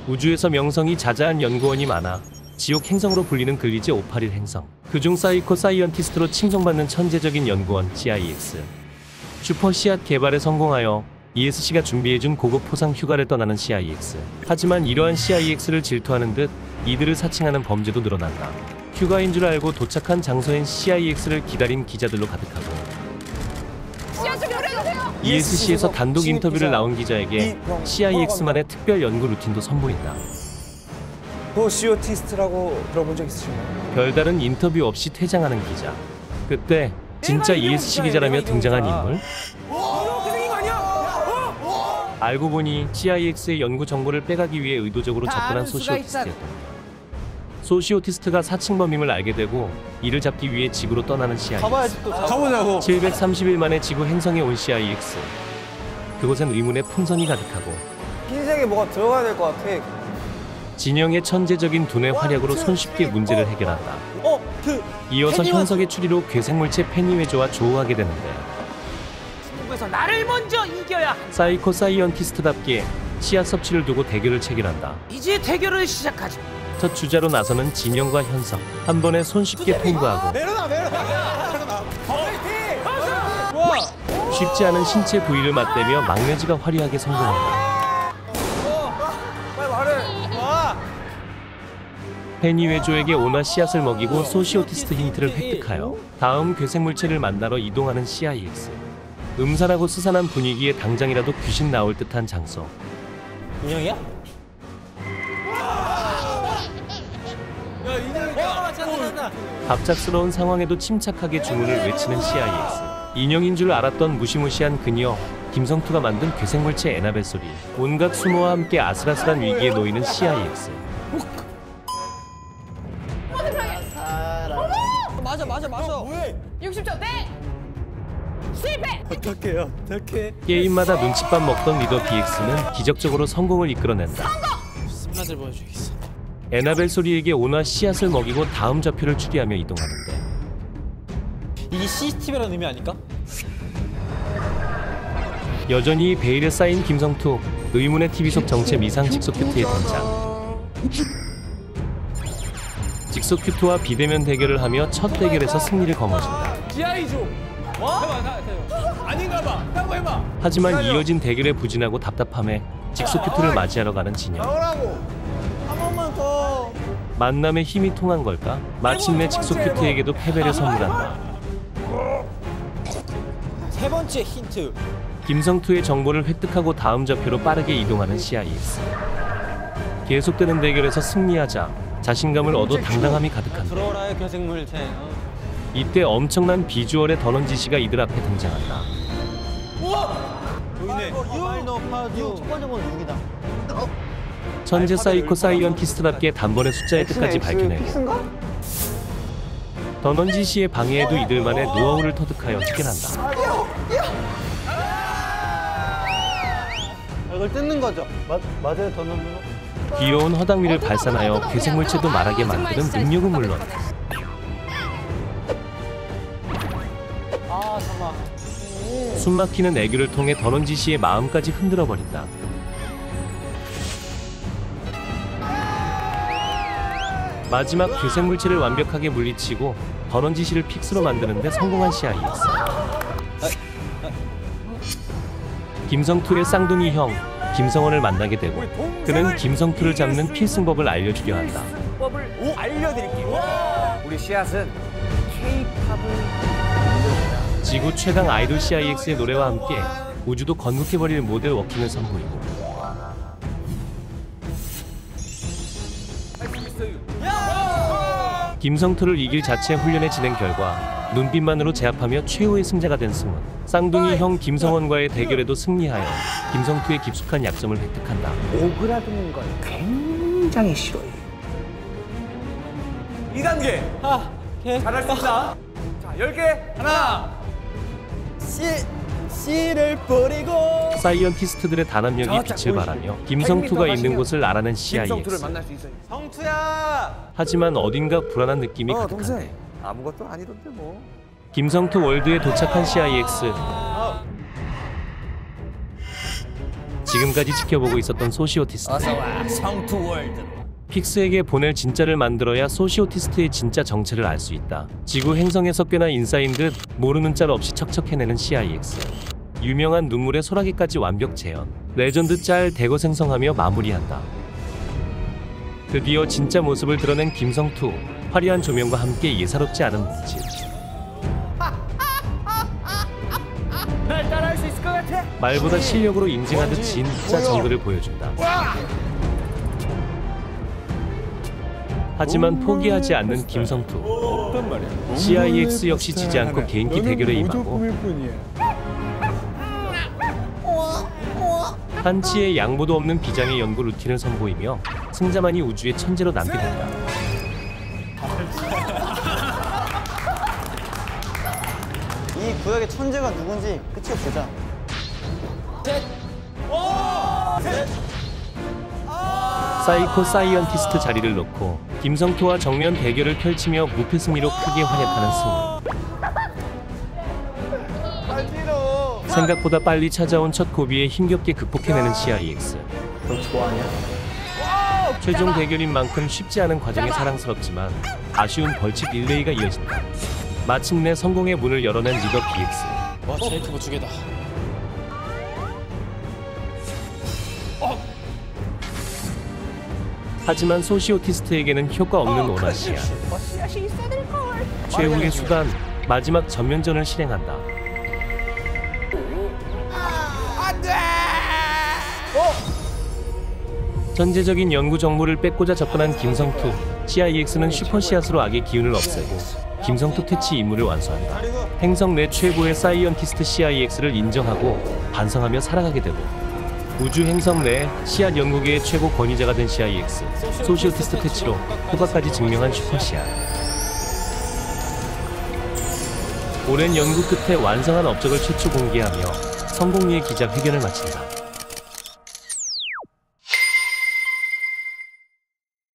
우주에서 명성이 자자한 연구원이 많아 지옥 행성으로 불리는 글리지 581 행성. 그중 사이코 사이언티스트로 칭송받는 천재적인 연구원 CIX. 슈퍼 씨앗 개발에 성공하여 ESC가 준비해준 고급 포상 휴가를 떠나는 CIX. 하지만 이러한 CIX를 질투하는 듯 이들을 사칭하는 범죄도 늘어난다. 휴가인 줄 알고 도착한 장소엔 CIX를 기다린 기자들로 가득하고 ESC에서 단독 인터뷰를 나온 기자에게 CIX만의 특별 연구 루틴도 선보인다. 소시오티스트라고 들어본 적 있으신가요? 별다른 인터뷰 없이 퇴장하는 기자. 그때 진짜 ESC 기자라며 등장한 인물? 알고 보니 CIX의 연구 정보를 빼가기 위해 의도적으로 접근한 소시오티스트였다. 소시오티스트가 사칭범임을 알게 되고 이를 잡기 위해 지구로 떠나는 CIX. 가보자고. 730일 만에 지구 행성에 온 CIX. 그곳엔 의문의 풍선이 가득하고 흰색에 뭐가 들어가야 될 것 같아. 진영의 천재적인 두뇌 활약으로 손쉽게 문제를 해결한다. 이어서 현석의 추리로 괴생물체 페니웨조와 조우하게 되는데 중국에서 나를 먼저 이겨야. 사이코 사이언티스트답게 씨앗 섭취를 두고 대결을 체결한다. 이제 대결을 시작하지. 첫 주자로 나서는 진영과 현석. 한 번에 손쉽게 통과하고 쉽지 않은 신체 부위를 맞대며 막내지가 화려하게 성공한다. 빨리 말해. 페니웨조에게 온화 씨앗을 먹이고 소시오티스트 힌트를 획득하여 다음 괴생물체를 만나러 이동하는 CIX. 음산하고 스산한 분위기에 당장이라도 귀신 나올 듯한 장소. 인형이야? 갑작스러운 상황에도 침착하게 주문을 외치는 CIX. 인형인 줄 알았던 무시무시한 그녀 김성투가 만든 괴생물체 에나벨 소리. 온갖 수모와 함께 아슬아슬한 위기에 놓이는 CIX. 맞아. 60점. 네. 실패. 어떡해. 게임마다 눈칫밥 먹던 리더 BX는 기적적으로 성공을 이끌어낸다. 맛을 보여주겠어. 에나벨 소리에게 온화 씨앗을 먹이고 다음 좌표를 추리하며 이동하는데 이게 CCTV라는 의미 아닐까? 여전히 베일에 쌓인 김성투. 의문의 TV 속 정체 미상 직속 큐트의 등장. 직속 큐트와 비대면 대결을 하며 첫 대결에서 승리를 거머쥔다. GI조. 아닌가 봐. 한번 해봐. 하지만 이어진 대결에 부진하고 답답함에 직속 큐트를 맞이하러 가는 진영. 한 번만 더. 만남에 힘이 통한 걸까? 마침내 직속 큐트에게도 패배를 선물한다. 세 번째 힌트. 김성투의 정보를 획득하고 다음 좌표로 빠르게 이동하는 CIX. 계속되는 대결에서 승리하자 자신감을 얻어 당당함이 가득한다. 들어오라의 괴생물체. 이때 엄청난 비주얼의 더넌지 씨가 이들 앞에 등장한다. 보이네. 파이너 파주. 첫 번째 건 6이다. 천재 사이코 사이언티스트답게 단번에 숫자의 뜻까지 밝혀내고 더넌지 씨의 방해에도 이들만의 노하우를 터득하여 해결한다. 이걸 뜯는 거죠? 맞아요, 더넌지. 귀여운 허당미를 발산하여 괴생물체도 말하게 만드는 능력은 물론 잠깐만. 숨막히는 애교를 통해 더넌지 씨의 마음까지 흔들어버린다. 마지막 괴생물체를 완벽하게 물리치고 더넌지 씨를 픽스로 만드는 데 성공한 CIX. 김성투의 쌍둥이 형 김성원을 만나게 되고 그는 김성투를 잡는 필승법을 알려주려 한다. 법을 알려드릴게요. 우리 씨앗은 K-팝을 지구 최강 아이돌 CIX의 노래와 함께 우주도 건국해버릴 모델 워킹을 선보이고 김성투를 이길 자체 훈련에 진행 결과 눈빛만으로 제압하며 최후의 승자가 된 승훈. 쌍둥이 형 김성원과의 대결에도 승리하여 김성투의 깊숙한 약점을 획득한다. 오그라드는 걸 굉장히 싫어해. 2단계. 잘할 수 있다. 자, 10개. 하나. 씨를 뿌리고. 사이언티스트들의 단합력이 빛을 발하며 김성투가 있는 곳을 알아낸 CIX. 김성투를 만날 수 있어요. 성투야. 하지만 어딘가 불안한 느낌이 가득한데 동생. 아무것도 아니던데 뭐. 김성투 월드에 도착한 CIX. 지금까지 지켜보고 있었던 소시오티스트. 어서와 성투월드. 픽스에게 보낼 진짜를 만들어야 소시오티스트의 진짜 정체를 알 수 있다. 지구 행성에서 꽤나 인싸인 듯 모르는 짤 없이 척척 해내는 CIX. 유명한 눈물의 소라기까지 완벽 재현. 레전드 짤 대거 생성하며 마무리한다. 드디어 진짜 모습을 드러낸 김성투. 화려한 조명과 함께 예사롭지 않은 몸짓. 날 따라할 수 있을 것 같아. 말보다 실력으로 인증하듯 진짜 정글을 보여준다. 하지만 포기하지 않는 김성투. 어떤 말이야? CIX 역시 지지 않고 개인기 대결에 임하고 한치의 양보도 없는 비장의 연구 루틴을 선보이며 승자만이 우주의 천재로 남게 된다. 이 구역의 천재가 누군지 끝을 보자. 사이코 사이언티스트 자리를 놓고 김성투와 정면 대결을 펼치며 무패 승리로 크게 활약하는 승우. 생각보다 빨리 찾아온 첫 고비에 힘겹게 극복해내는 CIX. 너 좋아하냐? 최종 대결인 만큼 쉽지 않은 과정이 사랑스럽지만 아쉬운 벌칙 릴레이가 이어진다. 마침내 성공의 문을 열어낸 리더 BX. 와 제이크브 2개다. 하지만 소시오티스트에게는 효과 없는 오나시아. 최후의 수단, 마지막 전면전을 실행한다. 전제적인 연구 정보를 뺏고자 접근한 김성투. CIX는 슈퍼시앗으로 악의 기운을 없애고 김성투 퇴치 임무를 완수한다. 행성 내 최고의 사이언티스트 CIX를 인정하고 반성하며 살아가게 되고 우주 행성 내 씨앗 연구계의 최고 권위자가 된 CIX. 소시오티스트 퇴치로 효과까지 증명한 슈퍼씨앗. 오랜 연구 끝에 완성한 업적을 최초 공개하며 성공리의 기자회견을 마친다.